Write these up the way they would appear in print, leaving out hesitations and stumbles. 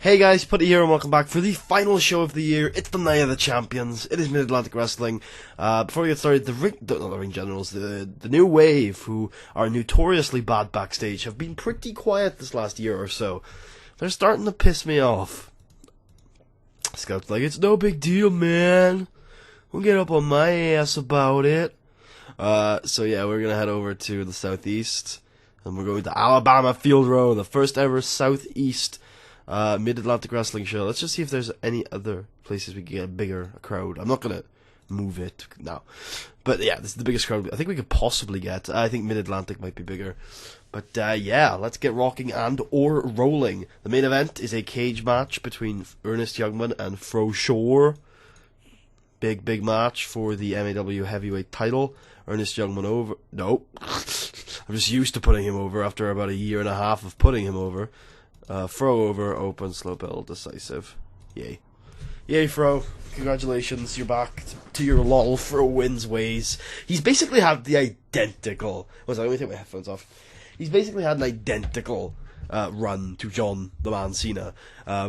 Hey guys, Putty here and welcome back for the final show of the year. It's the Night of the Champions. It is Mid-Atlantic Wrestling. Before we get started, the ring generals, the new wave, who are notoriously bad backstage, have been pretty quiet this last year or so. They're starting to piss me off. Scout's like, it's no big deal, man. We'll get up on my ass about it. So yeah, we're gonna head over to the southeast, and we're going to Alabama Field Row, the first ever southeast Mid-Atlantic Wrestling show. Let's just see if there's any other places we can get a bigger crowd. I'm not gonna move it now, but yeah, this is the biggest crowd I think we could possibly get. I think Mid-Atlantic might be bigger, but yeah, let's get rocking and or rolling. The main event is a cage match between Ernest Youngman and Fro Shore. Big match for the MAW heavyweight title. Ernest Youngman over. Nope. I'm just used to putting him over after about a year and a half of putting him over. Fro over, open, slow build, decisive. Yay. Yay, Fro. Congratulations, you're back to your lol Fro wins ways. He's basically had the identical... Let me take my headphones off. He's basically had an identical run to John the Man Cena.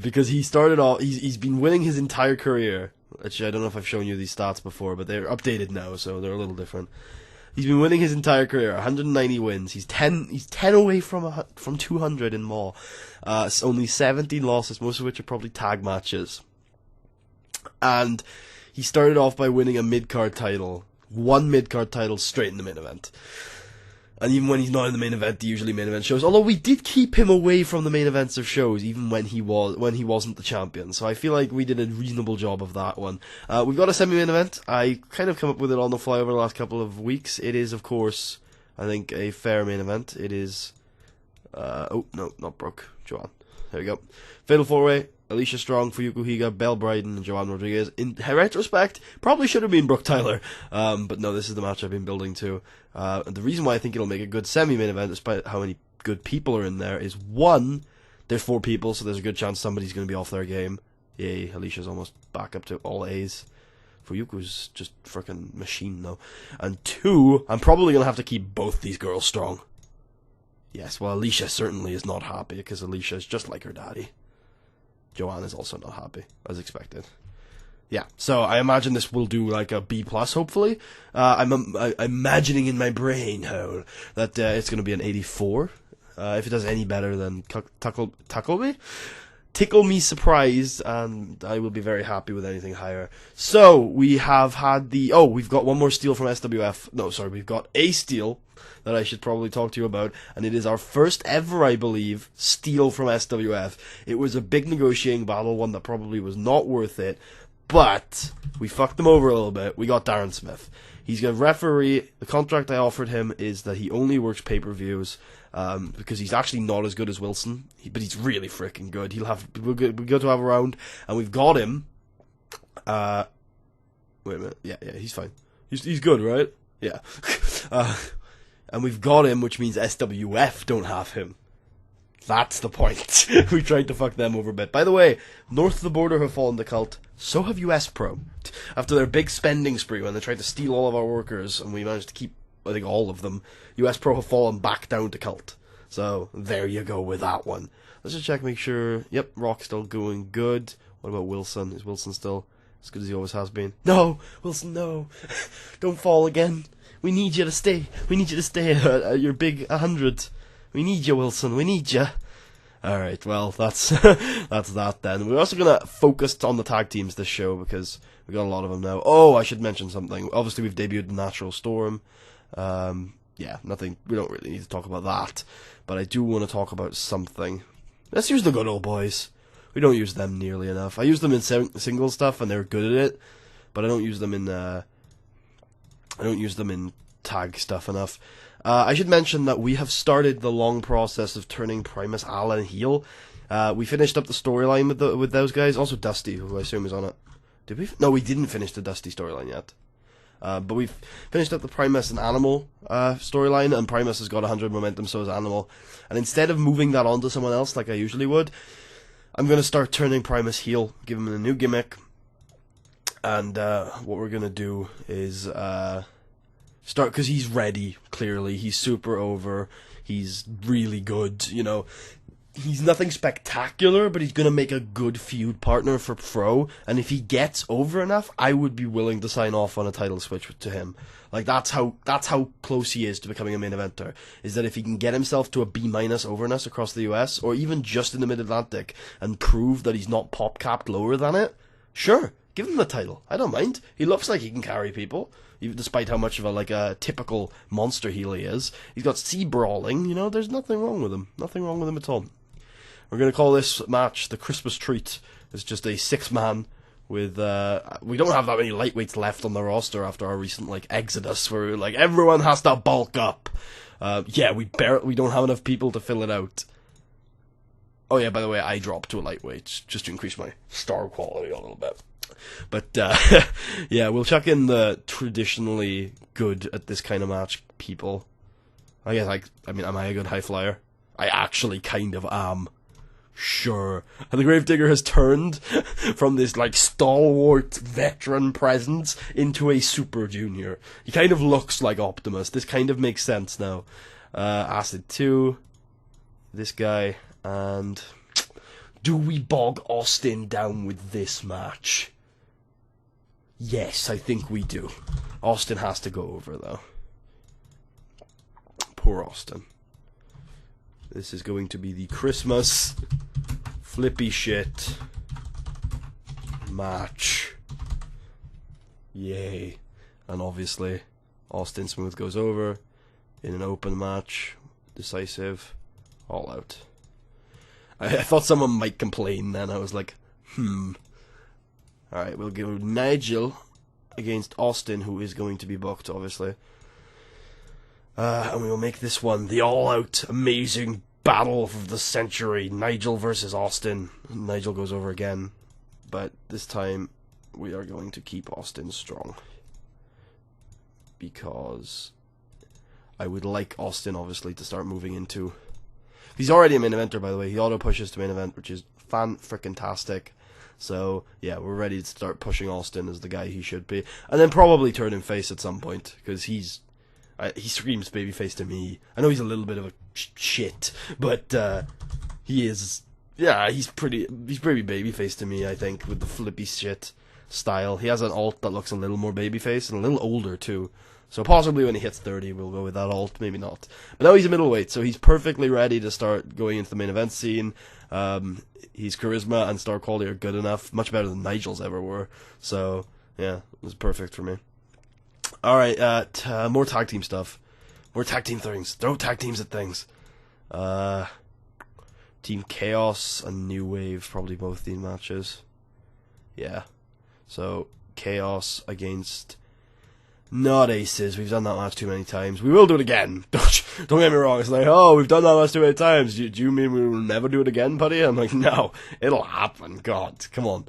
Because he started off... He's been winning his entire career. Actually, I don't know if I've shown you these stats before, but they're updated now, so they're a little different. He's been winning his entire career, 190 wins. He's 10 away from 200 in Maw. Only 17 losses, most of which are probably tag matches. And he started off by winning a mid-card title. One mid-card title straight in the main event. And even when he's not in the main event, the usually main event shows. Although we did keep him away from the main events of shows, even when he wasn't the champion. So I feel like we did a reasonable job of that one. We've got a semi-main event. I kind of come up with it on the fly over the last couple of weeks. It is, of course, I think a fair main event. It is. Oh no, not Brooke. Joanne. There we go. Fatal 4-way. Alicia Strong, Fuyuko Higa, Belle Bryden, and Joanne Rodriguez. In retrospect, probably should have been Brooke Tyler. But no, this is the match I've been building to. And the reason why I think it'll make a good semi-main event, despite how many good people are in there, is one, there's 4 people, so there's a good chance somebody's going to be off their game. Yay, Alicia's almost back up to all A's. Fuyuko's just frickin' machine, though. And 2, I'm probably going to have to keep both these girls strong. Yes, well, Alicia certainly is not happy, because Alicia is just like her daddy. Joanne is also not happy, as expected. Yeah, so I imagine this will do like a B+, hopefully. I'm imagining in my brain hole that it's going to be an 84. If it does any better, then tickle me surprised, and I will be very happy with anything higher. So, we have had we've got one more steal from SWF. No, sorry, we've got a steal that I should probably talk to you about, and it is our first ever, I believe, steal from SWF. It was a big negotiating battle, one that probably was not worth it, but we fucked them over a little bit. We got Darren Smith. He's a referee. The contract I offered him is that he only works pay-per-views, because he's actually not as good as Wilson, but he's really freaking good. We're good to have around, and we've got him. Wait a minute. Yeah, he's fine. He's good, right? Yeah. And we've got him, which means SWF don't have him. That's the point. We tried to fuck them over a bit. By the way, north of the border have fallen to cult. So have US Pro. After their big spending spree when they tried to steal all of our workers, and we managed to keep, I think, all of them, US Pro have fallen back down to cult. So, there you go with that one. Let's just check, make sure. Yep, Rock's still going good. What about Wilson? Is Wilson still as good as he always has been? No! Wilson, no! Don't fall again. We need you to stay. We need you to stay at your big 100. We need you, Wilson. We need you. Alright, well, that's that's that then. We're also going to focus on the tag teams this show, because we got a lot of them now. Oh, I should mention something. Obviously, we've debuted Natural Storm. Yeah, nothing. We don't really need to talk about that. But I do want to talk about something. Let's use the good old boys. We don't use them nearly enough. I use them in single stuff, and they're good at it. But I don't use them in tag stuff enough. I should mention that we have started the long process of turning Primus Allen heel. We finished up the storyline with those guys. Also Dusty, who I assume is on it. Did we? No, we didn't finish the Dusty storyline yet. But we've finished up the Primus and Animal storyline, and Primus has got 100 momentum, so has Animal. And instead of moving that on to someone else like I usually would, I'm going to start turning Primus heel, give him a new gimmick. And what we're going to do is start, because he's ready, clearly. He's super over. He's really good, you know. he's nothing spectacular, but he's gonna make a good feud partner for Fro, and if he gets over enough, I would be willing to sign off on a title switch to him. Like, that's how close he is to becoming a main eventer, is that if he can get himself to a B- overness across the US, or even just in the Mid-Atlantic, and prove that he's not pop-capped lower than it, sure, give him the title. I don't mind. He looks like he can carry people, even despite how much of a typical monster heel he is. He's got sea-brawling, you know, there's nothing wrong with him. Nothing wrong with him at all. We're going to call this match the Christmas treat. It's just a 6-man with, we don't have that many lightweights left on the roster after our recent, exodus where, everyone has to bulk up. Yeah, we don't have enough people to fill it out. Oh yeah, by the way, I dropped to a lightweight just to increase my star quality a little bit. But, yeah, we'll chuck in the traditionally good at this kind of match people. I guess, am I a good high flyer? I actually kind of am. Sure. And the Gravedigger has turned from this, stalwart veteran presence into a super junior. He kind of looks like Optimus. This kind of makes sense now. Acid 2. This guy. And do we bog Austin down with this match? Yes, I think we do. Austin has to go over, though. Poor Austin. This is going to be the Christmas flippy shit match. Yay. And obviously, Austin Smooth goes over in an open match. Decisive. All out. I thought someone might complain then. I was like, Alright, we'll go Nigel against Austin, who is going to be booked, obviously. And we will make this one the all-out, amazing battle of the century. Nigel versus Austin. Nigel goes over again. But this time, we are going to keep Austin strong. Because I would like Austin, obviously, to start moving into... He's already a main eventer, by the way. He auto-pushes to main event, which is fan-frickin-tastic. So, yeah, we're ready to start pushing Austin as the guy he should be. And then probably turn him face at some point, because he screams babyface to me. I know he's a little bit of a shit, but he is, yeah, he's pretty babyface to me, I think, with the flippy shit style. He has an alt that looks a little more babyface, and a little older, too. So possibly when he hits 30, we'll go with that alt, maybe not. But now he's a middleweight, so he's perfectly ready to start going into the main event scene. His charisma and star quality are good enough, much better than Nigel's ever were. So, yeah, it was perfect for me. Alright, more tag team stuff. More tag team things. Throw tag teams at things. Team Chaos and New Wave, probably both these matches. Yeah. So, Chaos against... Not Aces. We've done that match too many times. We will do it again. Don't get me wrong. It's like, oh, we've done that match too many times. Do you mean we will never do it again, buddy? I'm like, no, it'll happen. God, come on.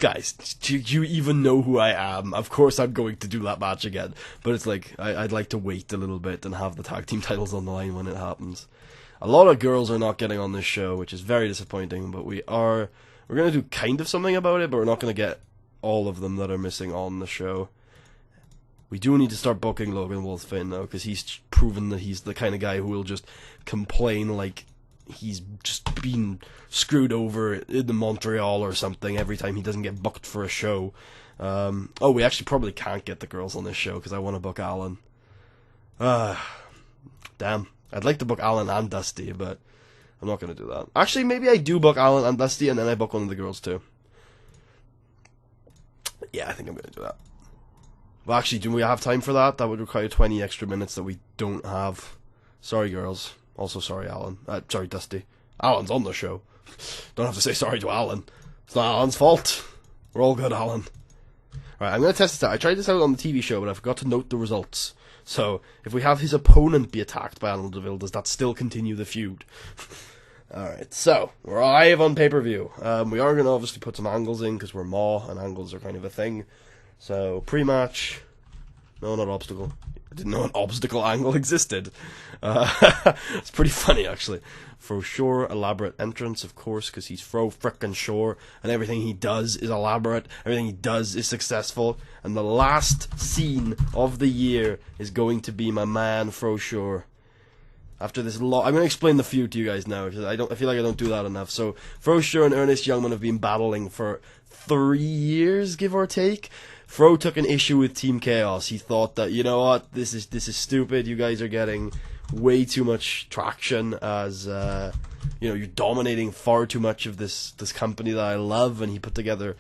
Guys, do you even know who I am? Of course I'm going to do that match again. But it's like, I'd like to wait a little bit and have the tag team titles on the line when it happens. A lot of girls are not getting on this show, which is very disappointing, but we're going to do kind of something about it, but we're not going to get all of them that are missing on the show. We do need to start booking Logan Wolfin, though, because he's proven that he's the kind of guy who will just complain like he's just been screwed over in the Montreal or something every time he doesn't get booked for a show. Oh, we actually probably can't get the girls on this show because I want to book Alan. Damn. I'd like to book Alan and Dusty, but I'm not going to do that. Actually, maybe I do book Alan and Dusty, and then I book one of the girls, too. Yeah, I think I'm going to do that. Well, actually, do we have time for that? That would require 20 extra minutes that we don't have. Sorry, girls. Also, sorry, Alan. Sorry, Dusty. Alan's on the show. Don't have to say sorry to Alan. It's not Alan's fault. We're all good, Alan. Alright, I'm going to test this out. I tried this out on the TV show, but I forgot to note the results. So, if we have his opponent be attacked by Alan DeVille, does that still continue the feud? Alright, so, we're live on pay-per-view. We are going to obviously put some angles in, because we're Maw, and angles are kind of a thing. So, pre-match, no, not obstacle. I didn't know an obstacle angle existed. It's pretty funny, actually. For sure, elaborate entrance, of course, because he's Fro frickin' sure, and everything he does is elaborate, everything he does is successful, and the last scene of the year is going to be my man Fro sure. After this long, I'm going to explain the feud to you guys now. I feel like I don't do that enough. So, Froschur and Ernest Youngman have been battling for 3 years, give or take. Fro took an issue with Team Chaos. He thought that, you know what, this is stupid. You guys are getting way too much traction as, you're dominating far too much of this company that I love. And he put together,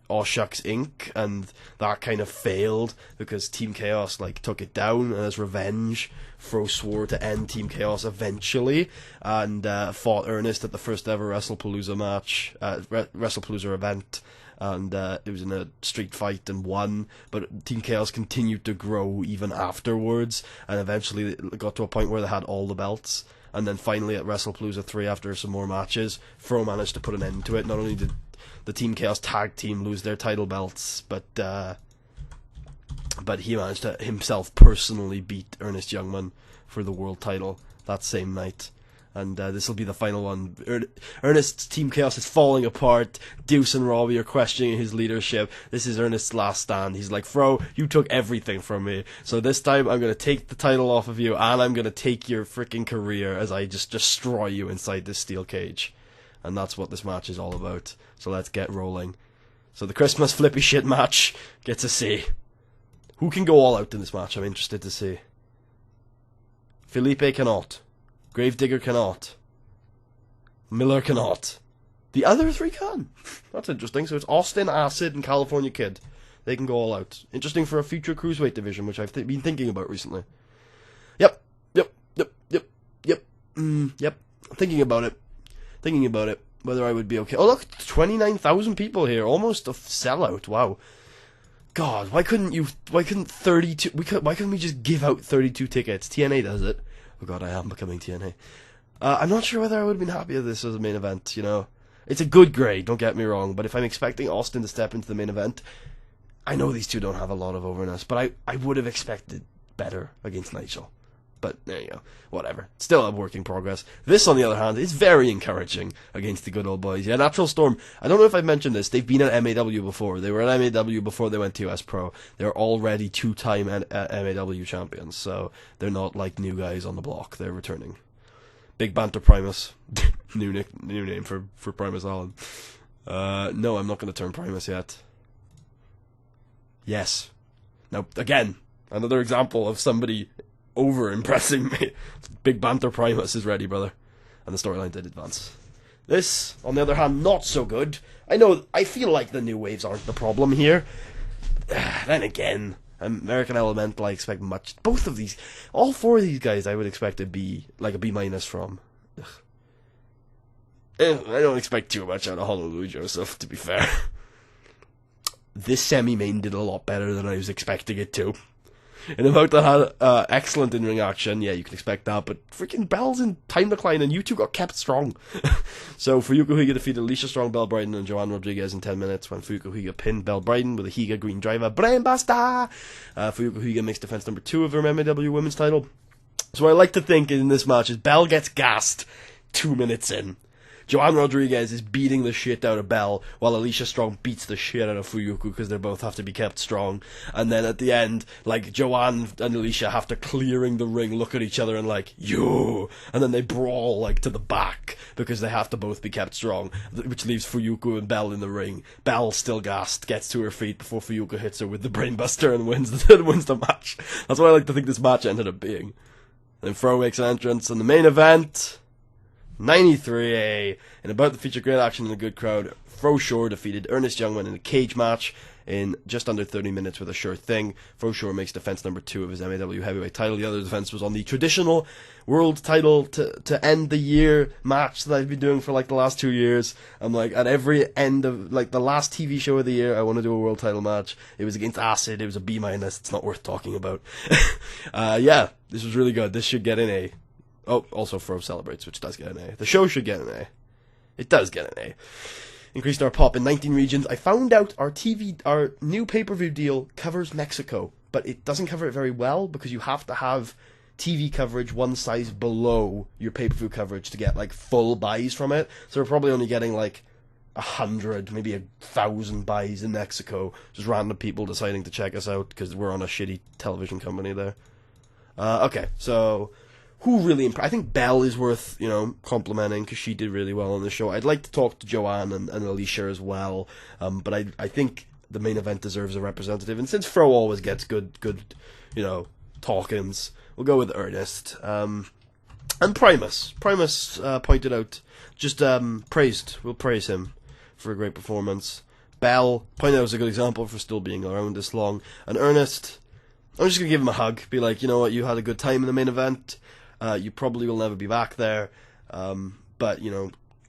Aw Shucks Inc. and that kind of failed because Team Chaos took it down, and as revenge, Fro swore to end Team Chaos eventually, and fought Ernest at the first ever WrestlePalooza match, WrestlePalooza event, and it was in a street fight and won, but Team Chaos continued to grow even afterwards, and eventually it got to a point where they had all the belts. And then finally at WrestlePalooza 3, after some more matches, Fro managed to put an end to it. Not only did the Team Chaos tag team lose their title belts, but he managed to himself personally beat Ernest Youngman for the world title that same night. And this will be the final one. Ernest's Team Chaos is falling apart. Deuce and Robbie are questioning his leadership. This is Ernest's last stand. He's like, Fro, you took everything from me. So this time I'm going to take the title off of you, and I'm going to take your freaking career as I just destroy you inside this steel cage. And that's what this match is all about. So let's get rolling. So the Christmas flippy shit match gets a C. Who can go all out in this match? I'm interested to see. Felipe cannot. Gravedigger cannot. Miller cannot. The other three can. That's interesting. So it's Austin, Acid, and California Kid. They can go all out. Interesting for a future cruiserweight division, which I've been thinking about recently. Yep. Thinking about it. Whether I would be okay. Oh look, 29,000 people here. Almost a sellout. Wow. God, why couldn't we just give out 32 tickets? TNA does it. Oh god, I am becoming TNA. I'm not sure whether I would have been happy with this as a main event, It's a good grade, don't get me wrong, but if I'm expecting Austin to step into the main event, I know these two don't have a lot of overness, but I would have expected better against Nigel. But there you go, whatever. Still a work in progress. This, on the other hand, is very encouraging against the good old boys. Yeah, Natural Storm, I don't know if I've mentioned this, they've been at MAW before. They were at MAW before they went to US Pro. They're already 2-time MAW champions, so they're not like new guys on the block. They're returning. Big Banter Primus. new name for Primus Allen. No, I'm not going to turn Primus yet. Yes. Now, again, another example of somebody over-impressing me. Big Banter Primus is ready, brother. And the storyline did advance. This, on the other hand, not so good. I feel like the new waves aren't the problem here. Then again, American Elemental, I expect much. All four of these guys, I would expect to be like a B- from. I don't expect too much out of Honolulu Joseph, to be fair. This semi-main did a lot better than I was expecting it to. In a bout that had excellent in-ring action, yeah, you can expect that, but freaking Bell's in time decline, and you two got kept strong. So, Fuyuko Higa defeated Alicia Strong, Belle Bryden, and Joanne Rodriguez in 10 minutes, when Fuyuko Higa pinned Belle Bryden with a Higa Green Driver Brainbuster! Fuyuko Higa makes defense number 2 of her MAW Women's title. So what I like to think in this match is Belle gets gassed 2 minutes in. Joanne Rodriguez is beating the shit out of Belle, while Alicia Strong beats the shit out of Fuyuko, because they both have to be kept strong. And then at the end, Joanne and Alicia have to, clearing the ring, look at each other and you! And then they brawl, to the back, because they have to both be kept strong, which leaves Fuyuko and Belle in the ring. Belle, still gassed, gets to her feet before Fuyuko hits her with the Brainbuster and wins the match. That's what I like to think this match ended up being. And then Fro makes an entrance in the main event. 93A, in about the feature great action and a good crowd, Froschur defeated Ernest Youngman in a cage match in just under 30 minutes with a sure thing. Froschur makes defense number 2 of his MAW heavyweight title. The other defense was on the traditional world title to end the year match that I've been doing for the last 2 years. I'm at every end of the last TV show of the year, I want to do a world title match. It was against Acid. It was a B-. It's not worth talking about. Yeah, this was really good. This should get an A. Oh, also Fro celebrates, which does get an A. The show should get an A. It does get an A. Increased our pop in 19 regions. I found out our new pay-per-view deal covers Mexico, but it doesn't cover it very well, because you have to have TV coverage one size below your pay-per-view coverage to get full buys from it. So we're probably only getting 100, maybe 1,000 buys in Mexico. Just random people deciding to check us out because we're on a shitty television company there. Okay, so who really I think Belle is worth, complimenting because she did really well on the show. I'd like to talk to Joanne and Alicia as well, but I think the main event deserves a representative. And since Fro always gets good, talkings, we'll go with Ernest. And Primus. Primus pointed out, just praised. We'll praise him for a great performance. Belle pointed out as a good example for still being around this long. And Ernest, I'm just going to give him a hug. Be like, you know what, you had a good time in the main event. You probably will never be back there. But,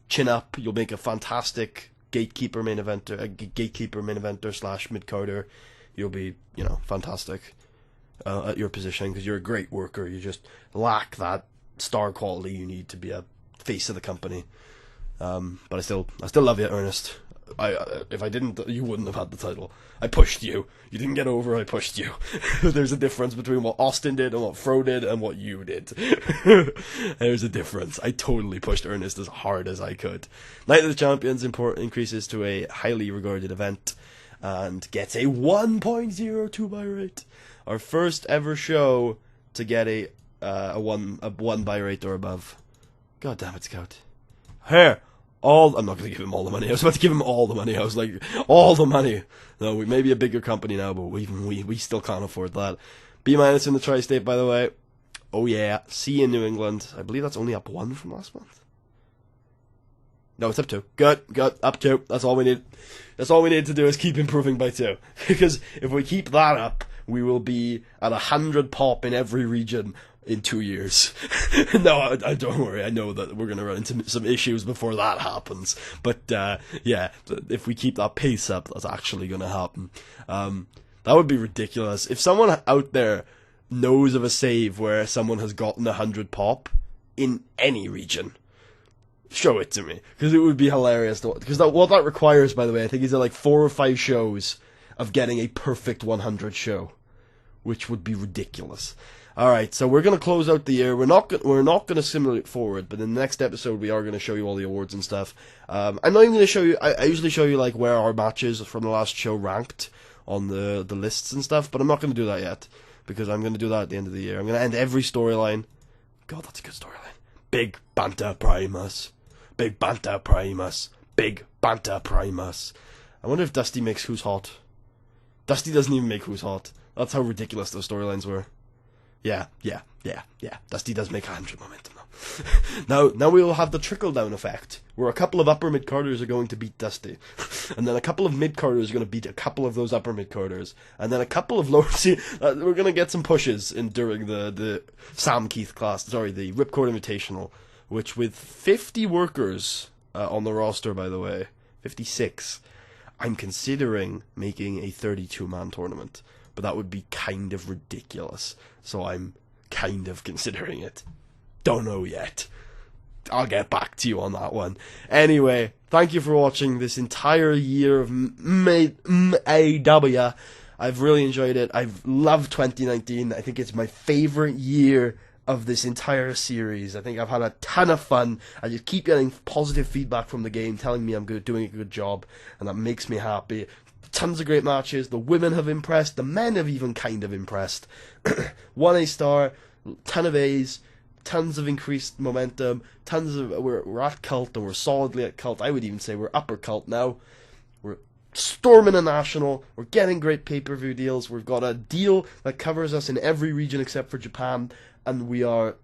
chin up. You'll make a fantastic gatekeeper main eventer slash mid-carder. You'll be, fantastic at your position because you're a great worker. You just lack that star quality you need to be a face of the company. But I still love you, Ernest. If I didn't, you wouldn't have had the title. I pushed you. You didn't get over, I pushed you. There's a difference between what Austin did and what Fro did and what you did. There's a difference. I totally pushed Ernest as hard as I could. Night of the Champions increases to a highly regarded event and gets a 1.02 buy rate. Our first ever show to get a 1 buy rate or above. God damn it, Scout. Here! I'm not going to give him all the money. I was about to give him all the money. I was like, all the money. No, we may be a bigger company now, but we still can't afford that. B- in the Tri-State, by the way. Oh yeah. C in New England. I believe that's only up 1 from last month. No, it's up 2. Good. Up 2. That's all we need. That's all we need to do is keep improving by 2. Because if we keep that up, we will be at 100 pop in every region in 2 years. No, I don't worry. I know that we're going to run into some issues before that happens. But, yeah, if we keep that pace up, that's actually going to happen. That would be ridiculous. If someone out there knows of a save where someone has gotten 100 pop in any region, show it to me. Because it would be hilarious. Because what that requires, by the way, I think is like 4 or 5 shows of getting a perfect 100 show. Which would be ridiculous. Alright, so we're going to close out the year. We're not going to simulate forward, but in the next episode we are going to show you all the awards and stuff. I'm not even going to show you, I usually show you like where our matches from the last show ranked on the lists and stuff, but I'm not going to do that yet, because I'm going to do that at the end of the year. I'm going to end every storyline. God, that's a good storyline. Big Banter Primus. Big Banter Primus. Big Banter Primus. I wonder if Dusty makes Who's Hot. Dusty doesn't even make Who's Hot. That's how ridiculous those storylines were. Yeah. Dusty does make 100 momentum though. Now we will have the trickle-down effect, where a couple of upper mid-carders are going to beat Dusty. And then a couple of mid-carders are going to beat a couple of those upper mid-carders. And then a couple of lower... See, we're going to get some pushes during the Sam Keith class, the Ripcord Invitational, which with 50 workers on the roster, by the way, 56, I'm considering making a 32-man tournament. But that would be kind of ridiculous. So I'm kind of considering it. Don't know yet. I'll get back to you on that one. Anyway, thank you for watching this entire year of MAW. I've really enjoyed it. I've loved 2019. I think it's my favorite year of this entire series. I think I've had a ton of fun. I just keep getting positive feedback from the game telling me I'm doing a good job, and that makes me happy. Tons of great matches. The women have impressed. The men have even kind of impressed. 1 A-star, ton of A's, tons of increased momentum, we're at cult, and we're solidly at cult. I would even say we're upper cult now. We're storming a national. We're getting great pay-per-view deals. We've got a deal that covers us in every region except for Japan, and we are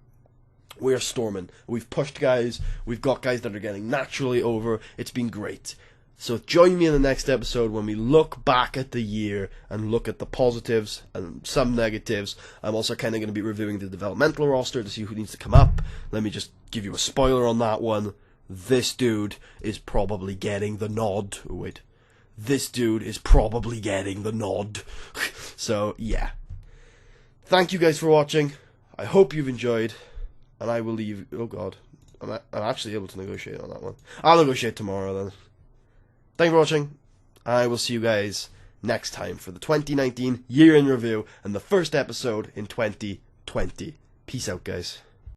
storming. We've pushed guys. We've got guys that are getting naturally over. It's been great. So join me in the next episode when we look back at the year and look at the positives and some negatives. I'm also kind of going to be reviewing the developmental roster to see who needs to come up. Let me just give you a spoiler on that one. This dude is probably getting the nod. Oh, wait. This dude is probably getting the nod. So, yeah. Thank you guys for watching. I hope you've enjoyed. And I will leave... Oh, God. I'm actually able to negotiate on that one. I'll negotiate tomorrow, then. Thank you for watching. I will see you guys next time for the 2019 year in review and the first episode in 2020. Peace out, guys.